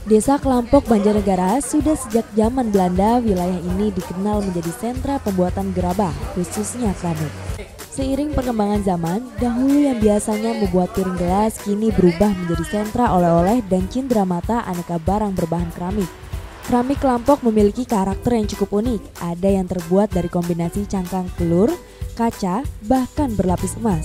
Desa Kelampok, Banjarnegara, sudah sejak zaman Belanda wilayah ini dikenal menjadi sentra pembuatan gerabah, khususnya keramik. Seiring perkembangan zaman, dahulu yang biasanya membuat piring gelas kini berubah menjadi sentra oleh-oleh dan cindera mata aneka barang berbahan keramik. Keramik Kelampok memiliki karakter yang cukup unik, ada yang terbuat dari kombinasi cangkang telur, kaca, bahkan berlapis emas.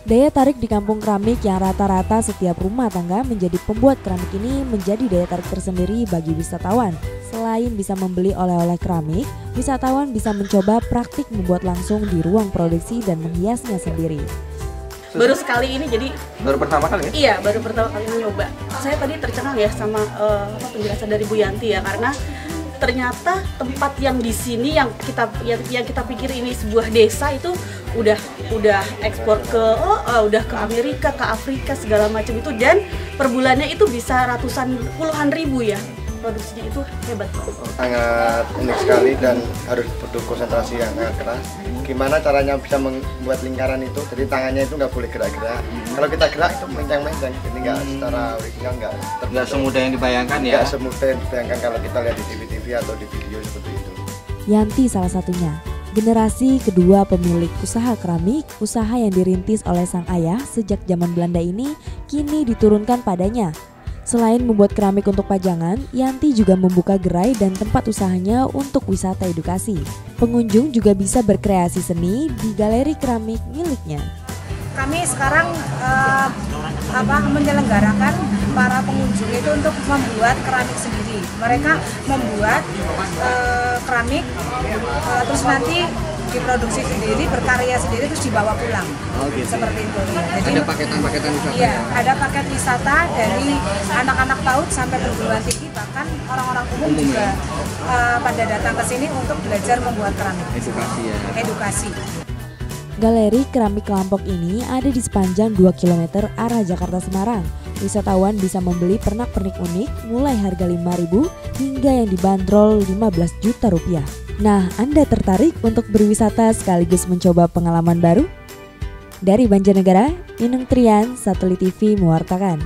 Daya tarik di kampung keramik yang rata-rata setiap rumah tangga menjadi pembuat keramik ini menjadi daya tarik tersendiri bagi wisatawan. Selain bisa membeli oleh-oleh keramik, wisatawan bisa mencoba praktik membuat langsung di ruang produksi dan menghiasnya sendiri. Baru sekali ini, jadi baru pertama kali ya? Iya, baru pertama kali nyoba. Saya tadi tercengang ya sama penjelasan dari Bu Yanti ya, karena ternyata tempat yang di sini yang kita pikir ini sebuah desa itu udah ekspor ke udah ke Amerika, ke Afrika segala macam itu, dan per bulannya itu bisa puluhan ribu ya. Produksinya itu hebat. Sangat unik sekali dan harus butuh konsentrasi yang sangat keras. Gimana caranya bisa membuat lingkaran itu, jadi tangannya itu nggak boleh gerak-gerak. Kalau kita gerak itu menceng-menceng, jadi nggak secara original, nggak semudah yang dibayangkan ya. Nggak semudah yang dibayangkan kalau kita lihat di TV atau di video seperti itu. Yanti salah satunya. Generasi kedua pemilik usaha keramik, usaha yang dirintis oleh sang ayah sejak zaman Belanda ini kini diturunkan padanya. Selain membuat keramik untuk pajangan, Yanti juga membuka gerai dan tempat usahanya untuk wisata edukasi. Pengunjung juga bisa berkreasi seni di galeri keramik miliknya. Kami sekarang menyelenggarakan para pengunjung itu untuk membuat keramik sendiri. Mereka membuat keramik terus nanti diproduksi sendiri, berkarya sendiri, terus dibawa pulang. Oh, gitu. Seperti itu. Jadi ada paketan-paketan wisata? Iya, ada paket wisata dari anak-anak PAUD sampai perguruan tinggi, bahkan orang-orang umum juga pada datang ke sini untuk belajar membuat keramik. Edukasi ya? Edukasi. Galeri keramik Kelampok ini ada di sepanjang 2 km arah Jakarta-Semarang. Wisatawan bisa membeli pernak-pernik unik mulai harga Rp5.000 hingga yang dibanderol Rp15 juta. Nah, Anda tertarik untuk berwisata sekaligus mencoba pengalaman baru? Dari Banjarnegara, Inung Trian, Satelit TV mewartakan.